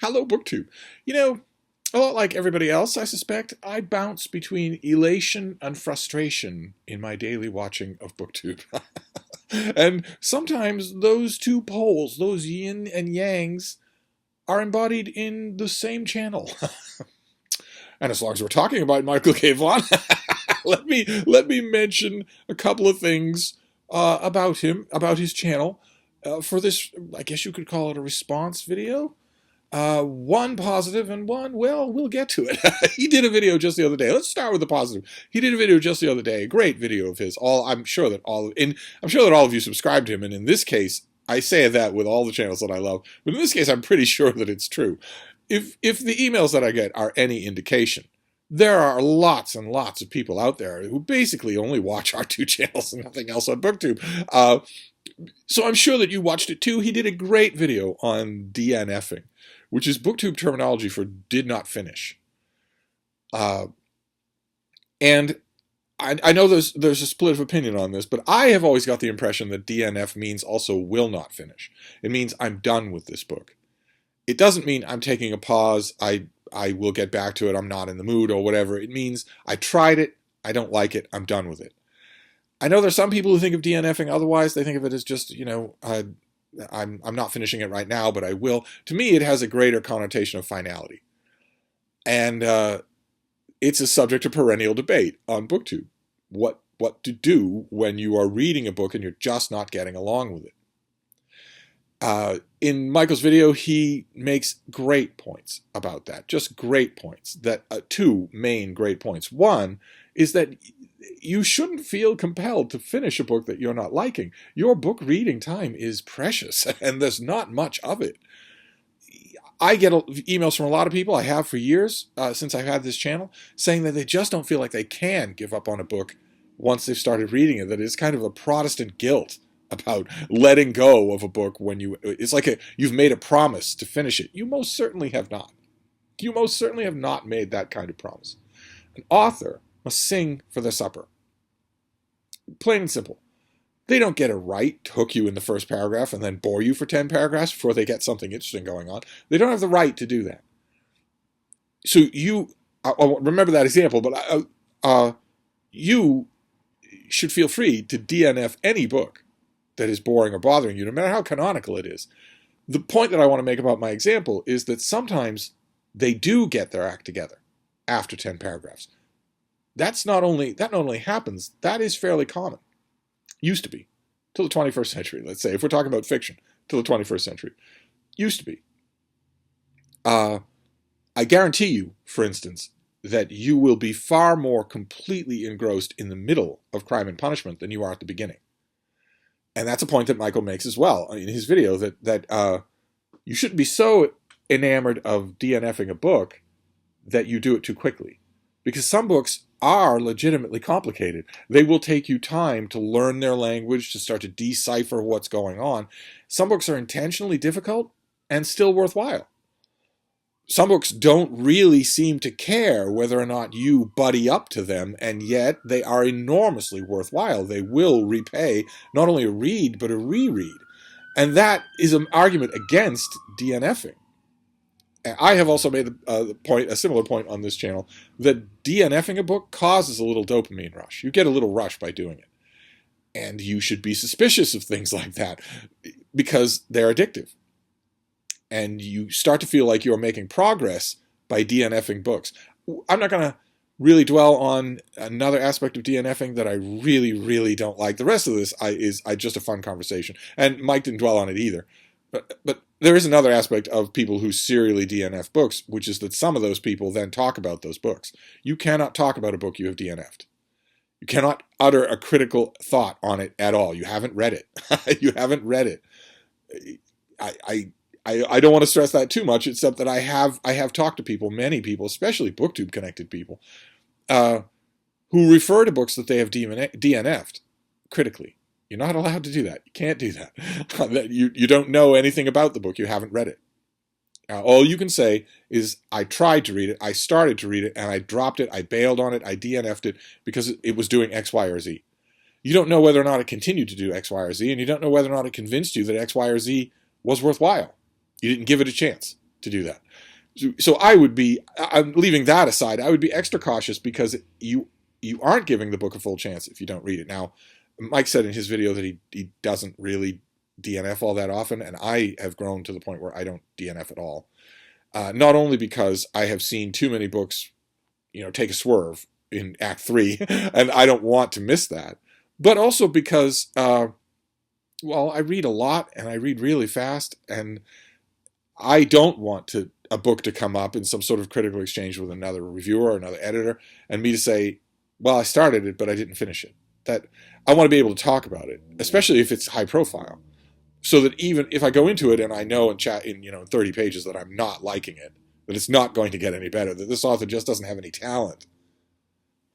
Hello, BookTube. You know, a lot like everybody else, I suspect, I bounce between elation and frustration in my daily watching of BookTube. And sometimes those two poles, those yin and yangs, are embodied in the same channel. And as long as we're talking about Michael K. Vaughan, let me mention a couple of things about him, about his channel, for this, I guess you could call it a response video. One positive and one, well, we'll get to it. He did a video just the other day. Let's start with the positive. He did a video just the other day, a great video of his. I'm sure that all of you subscribe to him, and in this case, I say that with all the channels that I love, but in this case, I'm pretty sure that it's true. If the emails that I get are any indication, there are lots and lots of people out there who basically only watch our two channels and nothing else on BookTube. So I'm sure that you watched it too. He did a great video on DNF-ing, which is BookTube terminology for did not finish. And I know there's a split of opinion on this, but I have always got the impression that DNF means also will not finish. It means I'm done with this book. It doesn't mean I'm taking a pause, I will get back to it, I'm not in the mood or whatever. It means I tried it, I don't like it, I'm done with it. I know there's some people who think of DNFing otherwise. They think of it as just, I'm not finishing it right now, but I will. To me, it has a greater connotation of finality. And it's a subject of perennial debate on BookTube. What to do when you are reading a book and you're just not getting along with it. In Michael's video, he makes great points about that. Just great points. Two main great points. One is that you shouldn't feel compelled to finish a book that you're not liking. Your book reading time is precious, and there's not much of it. I get emails from a lot of people, I have for years, since I've had this channel, saying that they just don't feel like they can give up on a book once they've started reading it, that it's kind of a Protestant guilt about letting go of a book when it's like you've made a promise to finish it. You most certainly have not. You most certainly have not made that kind of promise. An author must sing for their supper. Plain and simple. They don't get a right to hook you in the first paragraph and then bore you for 10 paragraphs before they get something interesting going on. They don't have the right to do that. So I'll remember that example, but you should feel free to DNF any book that is boring or bothering you, no matter how canonical it is. The point that I want to make about my example is that sometimes they do get their act together after 10 paragraphs. That not only happens, that is fairly common. Used to be. Till the 21st century, let's say. If we're talking about fiction, till the 21st century. Used to be. I guarantee you, for instance, that you will be far more completely engrossed in the middle of Crime and Punishment than you are at the beginning. And that's a point that Michael makes as well in his video, that you shouldn't be so enamored of DNFing a book that you do it too quickly. Because some books are legitimately complicated. They will take you time to learn their language, to start to decipher what's going on. Some books are intentionally difficult and still worthwhile. Some books don't really seem to care whether or not you buddy up to them, and yet they are enormously worthwhile. They will repay not only a read, but a reread. And that is an argument against DNFing. I have also made a similar point on this channel, that DNFing a book causes a little dopamine rush. You get a little rush by doing it. And you should be suspicious of things like that because they're addictive. And you start to feel like you're making progress by DNFing books. I'm not going to really dwell on another aspect of DNFing that I really, really don't like. The rest of this is just a fun conversation. And Mike didn't dwell on it either. But there is another aspect of people who serially DNF books, which is that some of those people then talk about those books. You cannot talk about a book you have DNF'd. You cannot utter a critical thought on it at all. You haven't read it. You haven't read it. I don't want to stress that too much, except that I have talked to people, many people, especially BookTube connected people, who refer to books that they have DNF'd critically. You're not allowed to do that. You can't do that. You don't know anything about the book. You haven't read it. All you can say is, I tried to read it, I started to read it, and I dropped it, I bailed on it, I DNF'd it because it was doing X, Y, or Z. You don't know whether or not it continued to do X, Y, or Z, and you don't know whether or not it convinced you that X, Y, or Z was worthwhile. You didn't give it a chance to do that. So I would be, I'm leaving that aside, I would be extra cautious because you aren't giving the book a full chance if you don't read it. Now, Mike said in his video that he doesn't really DNF all that often, and I have grown to the point where I don't DNF at all. Not only because I have seen too many books, take a swerve in Act 3, and I don't want to miss that, but also because, I read a lot, and I read really fast, and I don't want a book to come up in some sort of critical exchange with another reviewer or another editor, and me to say, well, I started it, but I didn't finish it. That I want to be able to talk about it, especially if it's high profile, so that even if I go into it and I know in 30 pages that I'm not liking it, that it's not going to get any better, that this author just doesn't have any talent,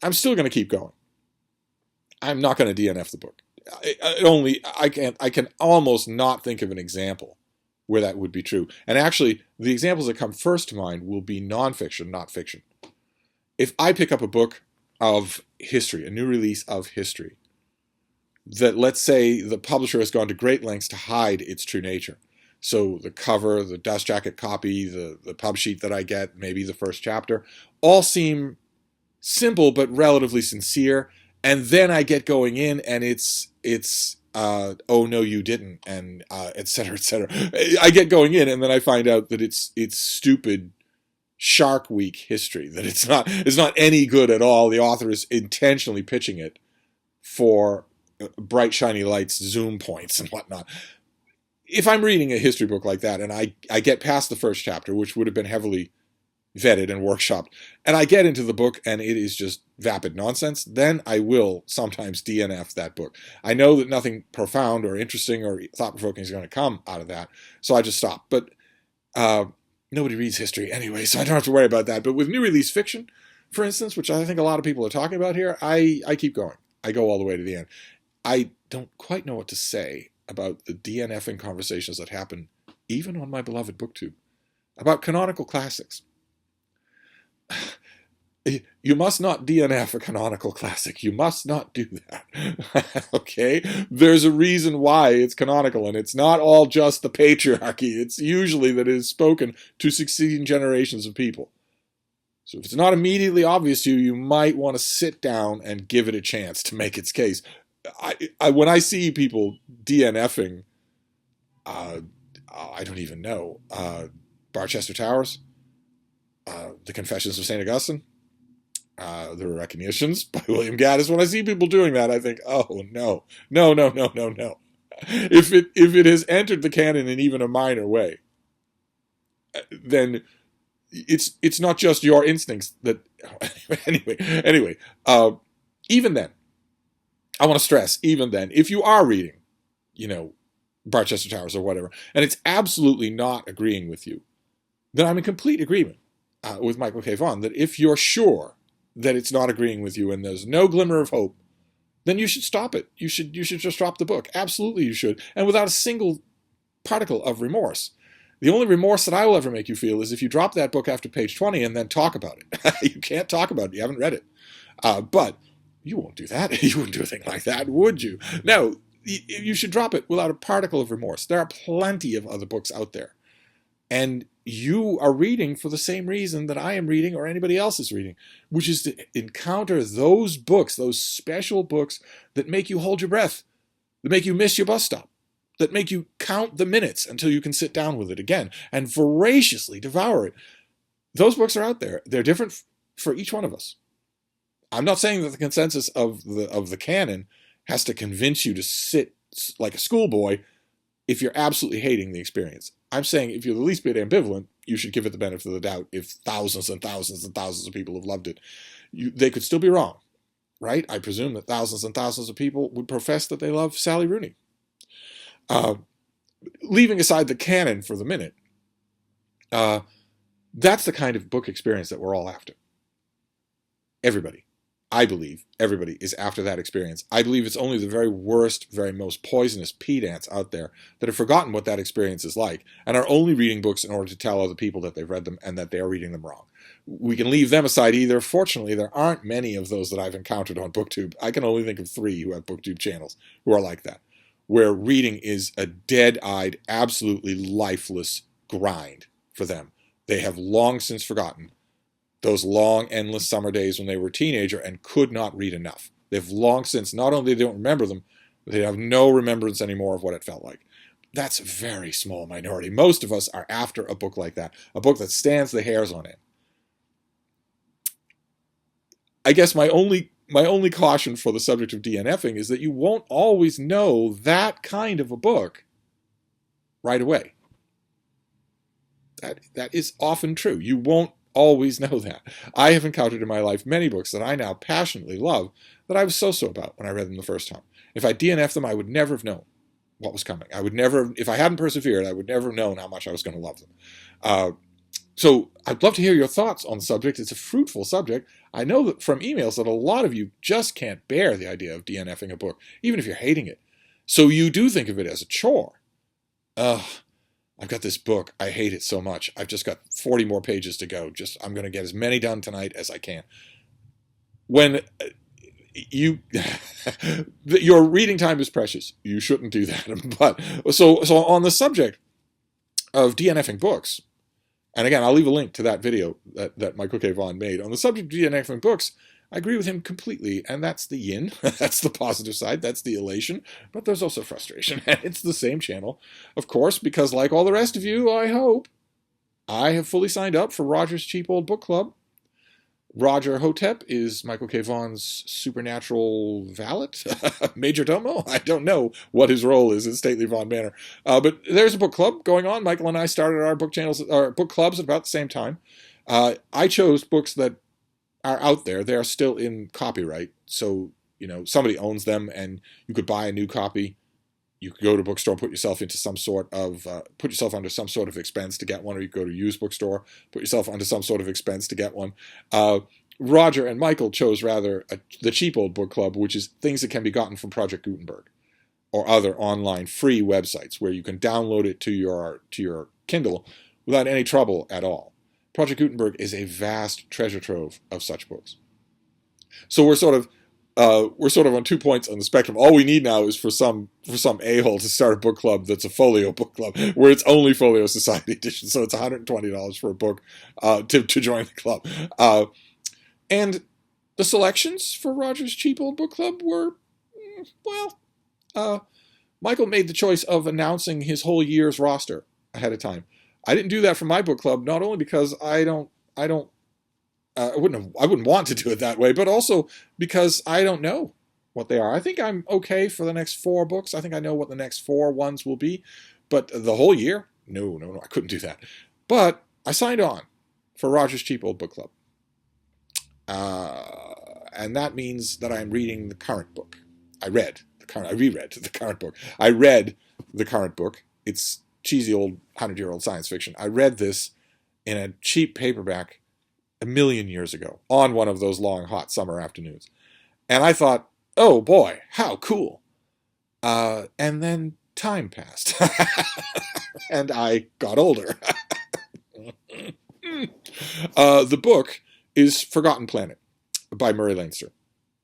I'm still going to keep going. I'm not going to DNF the book. I can almost not think of an example where that would be true. And actually, the examples that come first to mind will be nonfiction, not fiction. If I pick up a book of history, a new release of history, that, let's say, the publisher has gone to great lengths to hide its true nature. So the cover, the dust jacket copy, the pub sheet that I get, maybe the first chapter, all seem simple but relatively sincere. And then I get going in and it's oh no you didn't, and et cetera, et cetera. I get going in and then I find out that it's stupid Shark Week history, that it's not any good at all. The author is intentionally pitching it for bright shiny lights, zoom points and whatnot. If I'm reading a history book like that and I get past the first chapter, which would have been heavily vetted and workshopped, and I get into the book and it is just vapid nonsense, then I will sometimes DNF that book. I know that nothing profound or interesting or thought-provoking is going to come out of that, so I just stop. But nobody reads history anyway, so I don't have to worry about that. But with new release fiction, for instance, which I think a lot of people are talking about here, I keep going. I go all the way to the end. I don't quite know what to say about the DNF-ing conversations that happen even on my beloved BookTube about canonical classics. You must not DNF a canonical classic. You must not do that. Okay? There's a reason why it's canonical, and it's not all just the patriarchy. It's usually that it is spoken to succeeding generations of people. So if it's not immediately obvious to you, you might want to sit down and give it a chance to make its case. When I see people DNFing, I don't even know, Barchester Towers, The Confessions of St. Augustine, The Recognitions by William Gaddis. When I see people doing that, I think, oh, no. If it has entered the canon in even a minor way, then it's not just your instincts that... Anyway, even then, I want to stress, even then, if you are reading, Barchester Towers or whatever, and it's absolutely not agreeing with you, then I'm in complete agreement with Michael K. Vaughan that if you're sure that it's not agreeing with you and there's no glimmer of hope, then you should stop it. You should just drop the book. Absolutely you should. And without a single particle of remorse. The only remorse that I will ever make you feel is if you drop that book after page 20 and then talk about it. You can't talk about it. You haven't read it. But you won't do that. You wouldn't do a thing like that, would you? No, you should drop it without a particle of remorse. There are plenty of other books out there. And you are reading for the same reason that I am reading or anybody else is reading, which is to encounter those books, those special books that make you hold your breath, that make you miss your bus stop, that make you count the minutes until you can sit down with it again and voraciously devour it. Those books are out there. They're different for each one of us. I'm not saying that the consensus of the canon has to convince you to sit like a schoolboy if you're absolutely hating the experience. I'm saying if you're the least bit ambivalent, you should give it the benefit of the doubt if thousands and thousands and thousands of people have loved it. They could still be wrong, right? I presume that thousands and thousands of people would profess that they love Sally Rooney. Leaving aside the canon for the minute, that's the kind of book experience that we're all after. Everybody. I believe everybody is after that experience. I believe it's only the very worst, very most poisonous pedants out there that have forgotten what that experience is like and are only reading books in order to tell other people that they've read them and that they are reading them wrong. We can leave them aside either. Fortunately, there aren't many of those that I've encountered on BookTube. I can only think of 3 who have BookTube channels who are like that, where reading is a dead-eyed, absolutely lifeless grind for them. They have long since forgotten those long, endless summer days when they were a teenager and could not read enough. They've long since, not only they don't remember them, but they have no remembrance anymore of what it felt like. That's a very small minority. Most of us are after a book like that, a book that stands the hairs on end. I guess my only caution for the subject of DNFing is that you won't always know that kind of a book right away. That is often true. You won't always know that. I have encountered in my life many books that I now passionately love that I was so-so about when I read them the first time. If I DNF'd them, I would never have known what was coming. I would never, if I hadn't persevered, I would never have known how much I was going to love them. So I'd love to hear your thoughts on the subject. It's a fruitful subject. I know that from emails that a lot of you just can't bear the idea of DNFing a book, even if you're hating it. So you do think of it as a chore. I've got this book. I hate it so much. I've just got 40 more pages to go. I'm going to get as many done tonight as I can. When your reading time is precious, you shouldn't do that. But so on the subject of DNFing books, and again, I'll leave a link to that video that Michael K. Vaughan made on the subject of DNFing books. I agree with him completely, and that's the yin. That's the positive side. That's the elation. But there's also frustration, and it's the same channel, of course, because like all the rest of you, I hope, I have fully signed up for Roger's Cheap Old Book Club. Roger Hotep is Michael K. Vaughan's supernatural valet, major domo. I don't know what his role is in Stately Vaughan Manor, but there's a book club going on. Michael and I started our book clubs at about the same time. I chose books that are out there. They are still in copyright, so somebody owns them, and you could buy a new copy. You could go to a bookstore and put yourself under some sort of expense to get one, or you could go to a used bookstore, put yourself under some sort of expense to get one. Roger and Michael chose rather the Cheap Old Book Club, which is things that can be gotten from Project Gutenberg or other online free websites where you can download it to your Kindle without any trouble at all. Project Gutenberg is a vast treasure trove of such books. So we're sort of on 2 points on the spectrum. All we need now is for some a-hole to start a book club that's a folio book club, where it's only Folio Society edition. So it's $120 for a book to join the club. And the selections for Roger's Cheap Old Book Club were, Michael made the choice of announcing his whole year's roster ahead of time. I didn't do that for my book club, not only because I wouldn't want to do it that way, but also because I don't know what they are. I think I'm okay for the next 4 books. I think I know what the next 4 ones will be, but the whole year? No, I couldn't do that. But I signed on for Roger's Cheap Old Book Club. And that means that I'm reading the current book. I reread the current book. I read the current book. It's cheesy old 100-year-old science fiction. I read this in a cheap paperback a million years ago on one of those long, hot summer afternoons. And I thought, oh boy, how cool. And then time passed. And I got older. The book is Forgotten Planet by Murray Leinster.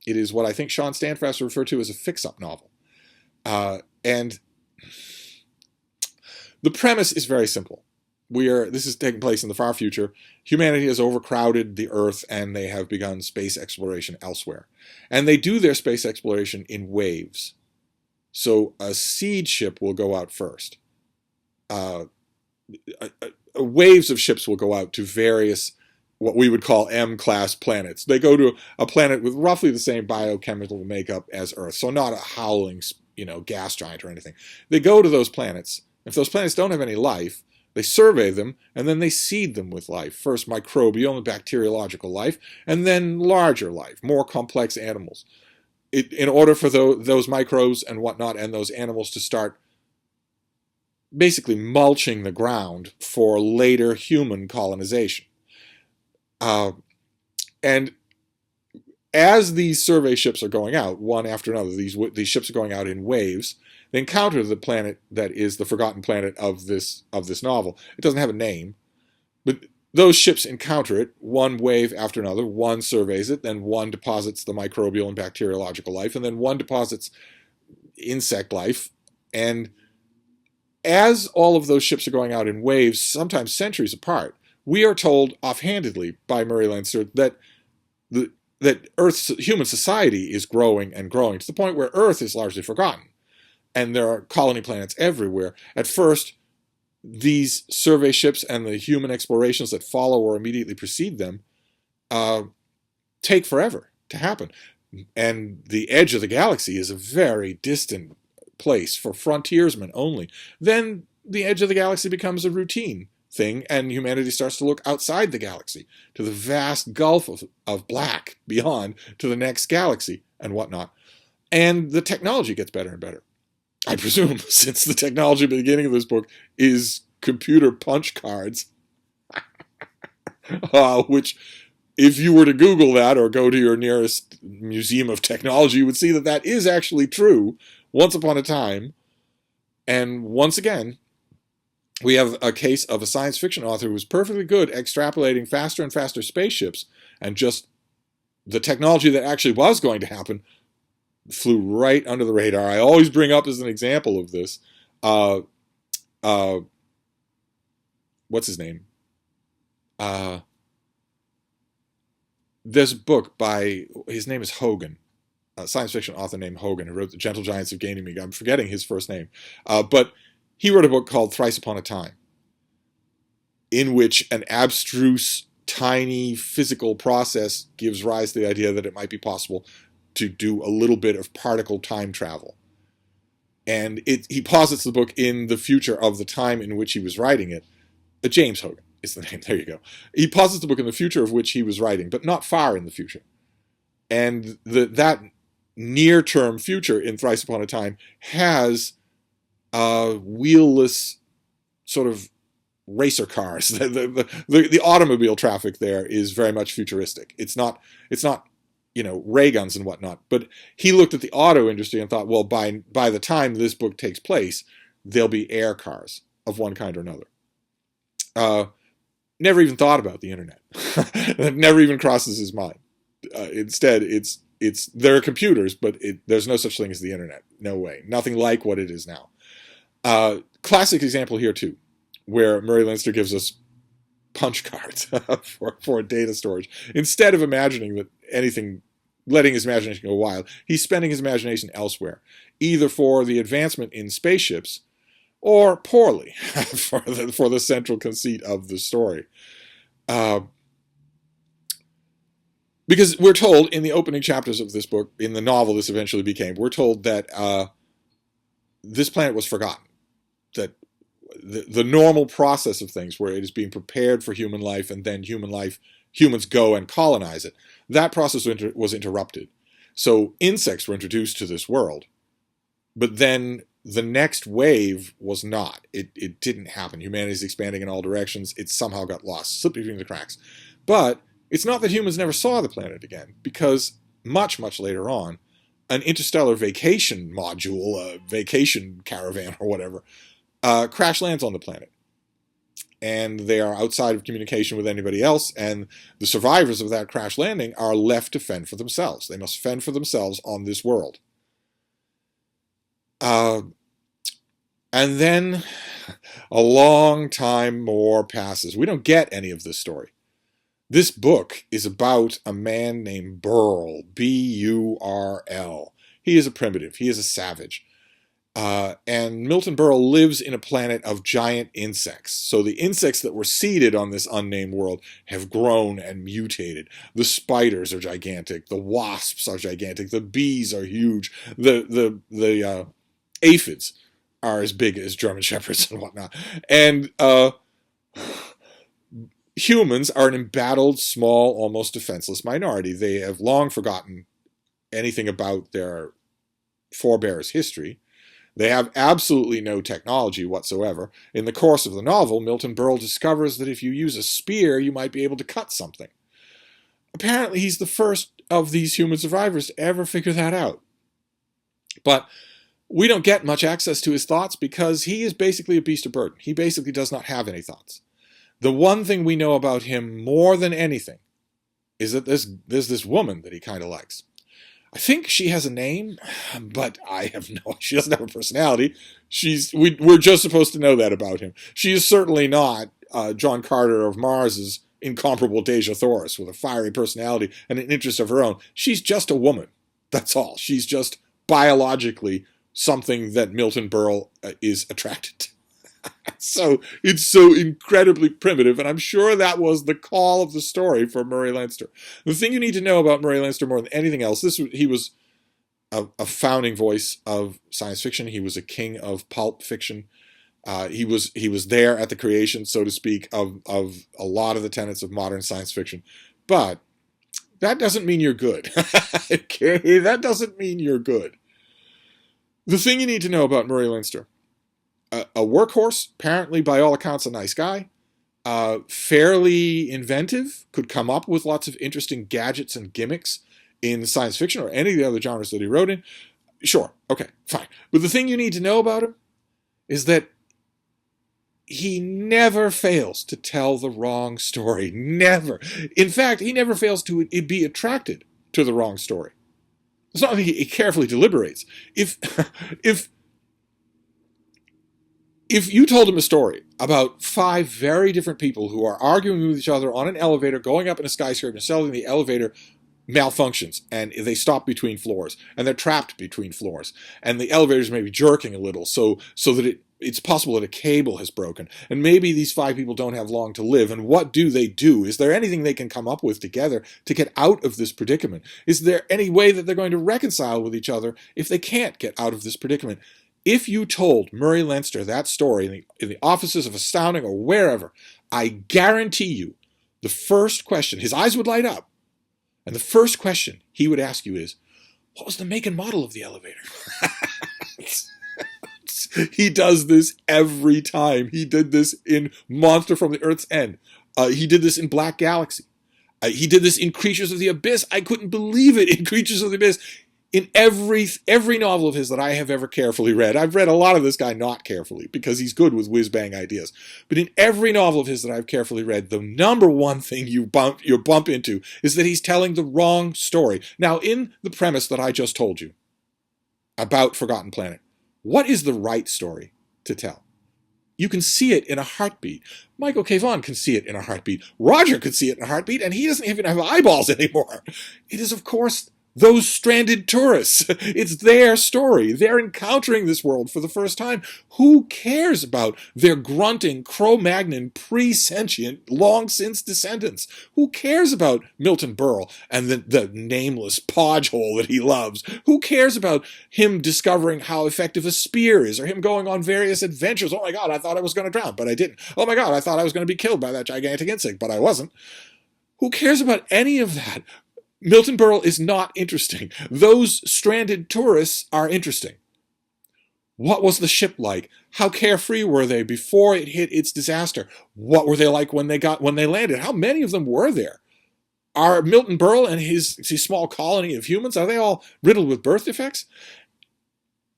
It is what I think Sean Stanfast referred to as a fix-up novel. And the premise is very simple. This is taking place in the far future. Humanity has overcrowded the Earth, and they have begun space exploration elsewhere. And they do their space exploration in waves. So a seed ship will go out first. Waves of ships will go out to various, what we would call M-class planets. They go to a planet with roughly the same biochemical makeup as Earth, so not a howling, gas giant or anything. They go to those planets. If those planets don't have any life, they survey them, and then they seed them with life. First microbial and bacteriological life, and then larger life, more complex animals. In order for those microbes and whatnot and those animals to start basically mulching the ground for later human colonization. And as these survey ships are going out, one after another, these ships are going out in waves. They encounter the planet that is the forgotten planet of this novel. It doesn't have a name, but those ships encounter it, one wave after another. One surveys it, then one deposits the microbial and bacteriological life, and then one deposits insect life. And as all of those ships are going out in waves, sometimes centuries apart, We are told offhandedly by Murray Leinster that that Earth's human society is growing and growing to the point where Earth is largely forgotten. And there are colony planets everywhere. At first, these survey ships and the human explorations that follow or immediately precede them take forever to happen. And the edge of the galaxy is a very distant place for frontiersmen only. Then the edge of the galaxy becomes a routine thing, and humanity starts to look outside the galaxy to the vast gulf of black beyond, to the next galaxy and whatnot. And the technology gets better and better. I presume, since the technology at the beginning of this book is computer punch cards, which, if you were to Google that or go to your nearest museum of technology, you would see that that is actually true once upon a time. And once again, we have a case of a science fiction author who was perfectly good at extrapolating faster and faster spaceships, and just the technology that actually was going to happen flew right under the radar. I always bring up as an example of this, what's his name? There's a book by, his name is Hogan, a science fiction author named Hogan, who wrote The Gentle Giants of Ganymede. I'm forgetting his first name. But he wrote a book called Thrice Upon a Time, in which an abstruse, tiny physical process gives rise to the idea that it might be possible to do a little bit of particle time travel. And he posits the book in the future of the time in which he was writing it. James Hogan is the name. There you go. He posits the book in the future of which he was writing, but not far in the future. And that near-term future in Thrice Upon a Time has wheelless sort of racer cars. The automobile traffic there is very much futuristic. It's not ray guns and whatnot. But he looked at the auto industry and thought, well, by the time this book takes place, there'll be air cars of one kind or another. Never even thought about the internet. That never even crosses his mind. Instead, there are computers, but there's no such thing as the internet. No way. Nothing like what it is now. Classic example here too, where Murray Leinster gives us punch cards for data storage. Instead of imagining that anything, letting his imagination go wild, he's spending his imagination elsewhere, either for the advancement in spaceships or poorly for the central conceit of the story. Because we're told in the opening chapters of this book, in the novel this eventually became, we're told that this planet was forgotten. That the normal process of things, where it is being prepared for human life and then humans go and colonize it, that process was interrupted. So insects were introduced to this world, but then the next wave was not. It didn't happen. Humanity's expanding in all directions. It somehow got lost, slipped between the cracks. But it's not that humans never saw the planet again, because much, much later on, an interstellar vacation module, a vacation caravan or whatever, crash lands on the planet. And they are outside of communication with anybody else, and the survivors of that crash landing are left to fend for themselves. They must fend for themselves on this world. And then a long time more passes. We don't get any of this story. This book is about a man named Burl, B-U-R-L. He is a primitive. He is a savage. And Milton Berle lives in a planet of giant insects. So the insects that were seeded on this unnamed world have grown and mutated. The spiders are gigantic. The wasps are gigantic. The bees are huge. The aphids are as big as German shepherds and whatnot. And humans are an embattled, small, almost defenseless minority. They have long forgotten anything about their forebears' history. They have absolutely no technology whatsoever. In the course of the novel, Milton Berle discovers that if you use a spear, you might be able to cut something. Apparently, he's the first of these human survivors to ever figure that out. But we don't get much access to his thoughts because he is basically a beast of burden. He basically does not have any thoughts. The one thing we know about him more than anything is that there's this woman that he kind of likes. I think she has a name, but I have no. She doesn't have a personality. We're just supposed to know that about him. She is certainly not John Carter of Mars's incomparable Dejah Thoris with a fiery personality and an interest of her own. She's just a woman. That's all. She's just biologically something that Milton Berle is attracted to. So it's so incredibly primitive, and I'm sure that was the call of the story for Murray Leinster. The thing you need to know about Murray Leinster more than anything else, he was a founding voice of science fiction. He was a king of pulp fiction. He was there at the creation, so to speak, of a lot of the tenets of modern science fiction. But that doesn't mean you're good. Okay? That doesn't mean you're good. The thing you need to know about Murray Leinster, a workhorse, apparently by all accounts a nice guy, fairly inventive, could come up with lots of interesting gadgets and gimmicks in science fiction or any of the other genres that he wrote in. Sure, okay, fine. But the thing you need to know about him is that he never fails to tell the wrong story. Never. In fact, he never fails to be attracted to the wrong story. It's not that he carefully deliberates. If you told him a story about 5 very different people who are arguing with each other on an elevator, going up in a skyscraper, and suddenly the elevator malfunctions, and they stop between floors, and they're trapped between floors, and the elevator's maybe jerking a little, so that it's possible that a cable has broken, and maybe these 5 people don't have long to live, and what do? Is there anything they can come up with together to get out of this predicament? Is there any way that they're going to reconcile with each other if they can't get out of this predicament? If you told Murray Leinster that story in the offices of Astounding or wherever, I guarantee you the first question, his eyes would light up, and the first question he would ask you is, what was the make and model of the elevator? He does this every time. He did this in Monster from the Earth's End. He did this in Black Galaxy. He did this in Creatures of the Abyss. I couldn't believe it in Creatures of the Abyss. In every novel of his that I have ever carefully read, I've read a lot of this guy not carefully because he's good with whiz-bang ideas. But in every novel of his that I've carefully read, the number one thing you bump into is that he's telling the wrong story. Now, in the premise that I just told you about Forgotten Planet, what is the right story to tell? You can see it in a heartbeat. Michael K. Vaughan can see it in a heartbeat. Roger could see it in a heartbeat, and he doesn't even have eyeballs anymore. It is, of course, those stranded tourists. It's their story. They're encountering this world for the first time. Who cares about their grunting, Cro-Magnon, pre-sentient, long-since descendants? Who cares about Milton Berle and the nameless podgehole that he loves? Who cares about him discovering how effective a spear is, or him going on various adventures? Oh my God, I thought I was going to drown, but I didn't. Oh my God, I thought I was going to be killed by that gigantic insect, but I wasn't. Who cares about any of that? Milton Berle is not interesting. Those stranded tourists are interesting. What was the ship like? How carefree were they before it hit its disaster? What were they like when they landed? How many of them were there? Are Milton Berle and his small colony of humans, are they all riddled with birth defects?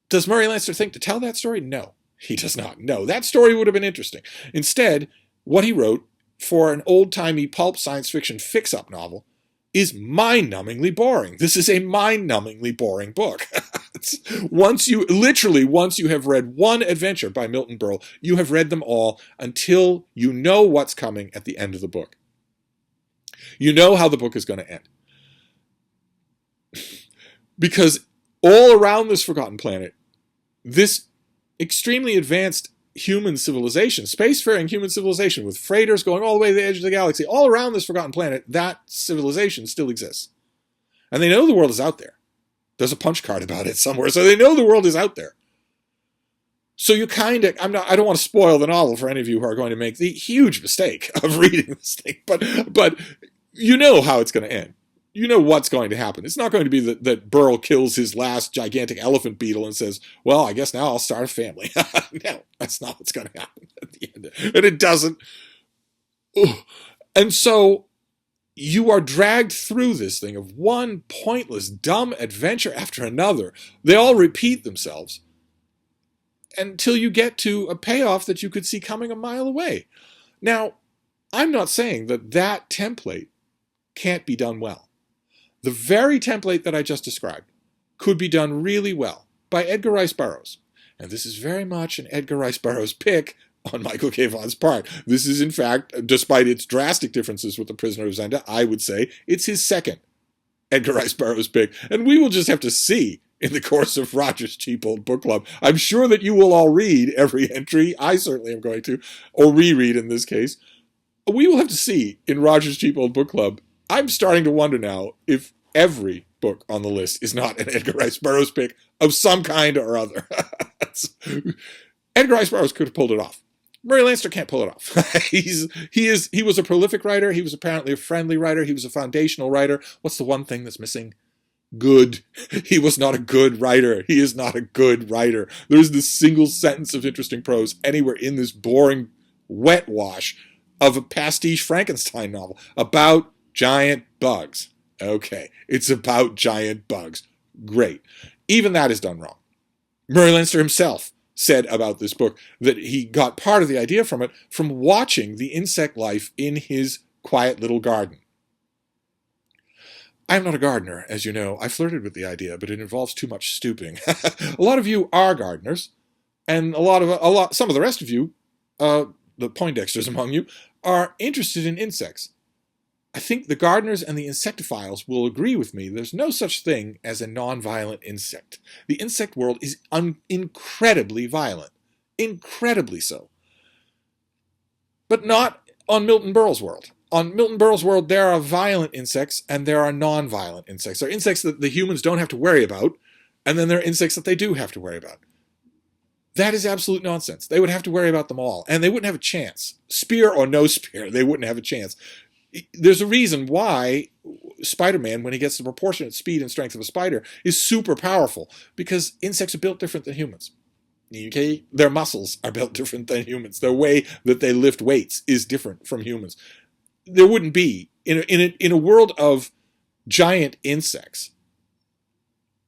Does Murray Leinster think to tell that story? No, he does not. No, that story would have been interesting. Instead, what he wrote for an old-timey pulp science fiction fix-up novel is mind-numbingly boring. This is a mind-numbingly boring book. Once you have read one adventure by Milton Berle, you have read them all until you know what's coming at the end of the book. You know how the book is going to end. Because all around this Forgotten Planet, this extremely advanced human civilization, spacefaring human civilization with freighters going all the way to the edge of the galaxy, all around this Forgotten Planet, that civilization still exists. And they know the world is out there. There's a punch card about it somewhere, so they know the world is out there. So you I don't want to spoil the novel for any of you who are going to make the huge mistake of reading this thing, but you know how it's going to end. You know what's going to happen. It's not going to be that Berle kills his last gigantic elephant beetle and says, well, I guess now I'll start a family. No, that's not what's going to happen at the end. And it doesn't. Ugh. And so you are dragged through this thing of one pointless, dumb adventure after another. They all repeat themselves until you get to a payoff that you could see coming a mile away. Now, I'm not saying that template can't be done well. The very template that I just described could be done really well by Edgar Rice Burroughs. And this is very much an Edgar Rice Burroughs pick on Michael K. Vaughan's part. This is, in fact, despite its drastic differences with The Prisoner of Zenda, I would say it's his second Edgar Rice Burroughs pick. And we will just have to see in the course of Roger's Cheap Old Book Club. I'm sure that you will all read every entry. I certainly am going to, or reread in this case. We will have to see in Roger's Cheap Old Book Club. I'm starting to wonder now if every book on the list is not an Edgar Rice Burroughs pick of some kind or other. Edgar Rice Burroughs could have pulled it off. Murray Leinster can't pull it off. He was a prolific writer. He was apparently a friendly writer. He was a foundational writer. What's the one thing that's missing? Good. He was not a good writer. He is not a good writer. There's this single sentence of interesting prose anywhere in this boring wet wash of a pastiche Frankenstein novel about giant bugs. Okay, it's about giant bugs. Great. Even that is done wrong. Murray Leinster himself said about this book that he got part of the idea from it from watching the insect life in his quiet little garden. I'm not a gardener, as you know. I flirted with the idea, but it involves too much stooping. A lot of you are gardeners, and some of the rest of you, the Poindexters among you, are interested in insects. I think the gardeners and the insectophiles will agree with me. There's no such thing as a non-violent insect. The insect world is incredibly violent. Incredibly so. But not on Milton Berle's world. On Milton Berle's world, there are violent insects and there are non-violent insects. There are insects that the humans don't have to worry about, and then there are insects that they do have to worry about. That is absolute nonsense. They would have to worry about them all, and they wouldn't have a chance. Spear or no spear, they wouldn't have a chance. There's a reason why Spider-Man, when he gets the proportionate speed and strength of a spider, is super powerful, because insects are built different than humans. Okay? Their muscles are built different than humans. Their way that they lift weights is different from humans. There wouldn't be, in a world of giant insects,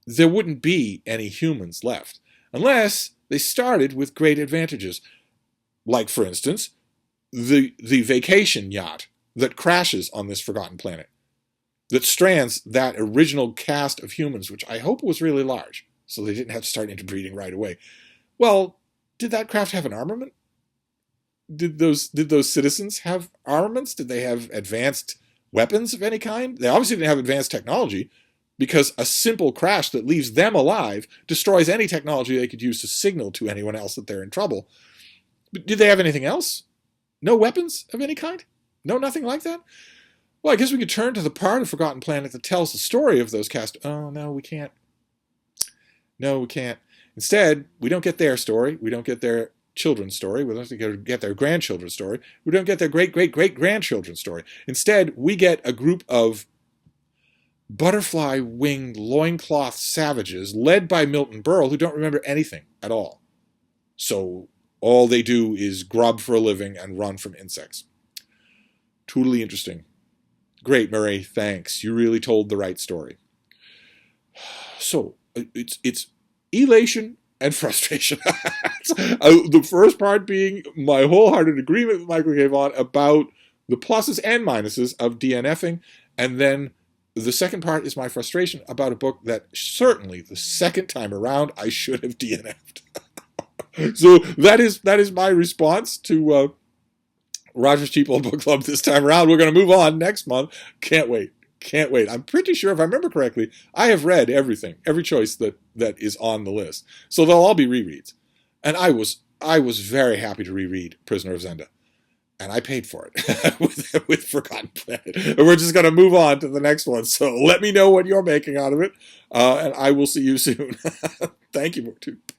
there wouldn't be any humans left, unless they started with great advantages. Like, for instance, the vacation yacht that crashes on this forgotten planet, that strands that original cast of humans, which I hope was really large, so they didn't have to start interbreeding right away. Well, did that craft have an armament? Did those citizens have armaments? Did they have advanced weapons of any kind? They obviously didn't have advanced technology, because a simple crash that leaves them alive destroys any technology they could use to signal to anyone else that they're in trouble. But did they have anything else? No weapons of any kind? No, nothing like that? Well, I guess we could turn to the part of Forgotten Planet that tells the story of those cast. Oh, no, we can't. No, we can't. Instead, we don't get their story. We don't get their children's story. We don't get their grandchildren's story. We don't get their great-great-great-grandchildren's story. Instead, we get a group of butterfly-winged loincloth savages led by Milton Berle who don't remember anything at all. So all they do is grub for a living and run from insects. Totally interesting. Great, Murray. Thanks. You really told the right story. So it's elation and frustration. The first part being my wholehearted agreement with Michael K. Vaughan about the pluses and minuses of DNF-ing, and then the second part is my frustration about a book that certainly the second time around I should have DNF'd. So that is my response to Roger's Cheap Old Book Club this time around. We're going to move on next month. Can't wait. Can't wait. I'm pretty sure, if I remember correctly, I have read everything, every choice that is on the list. So they'll all be rereads. And I was very happy to reread Prisoner of Zenda. And I paid for it with Forgotten Planet. And we're just going to move on to the next one. So let me know what you're making out of it. And I will see you soon. Thank you.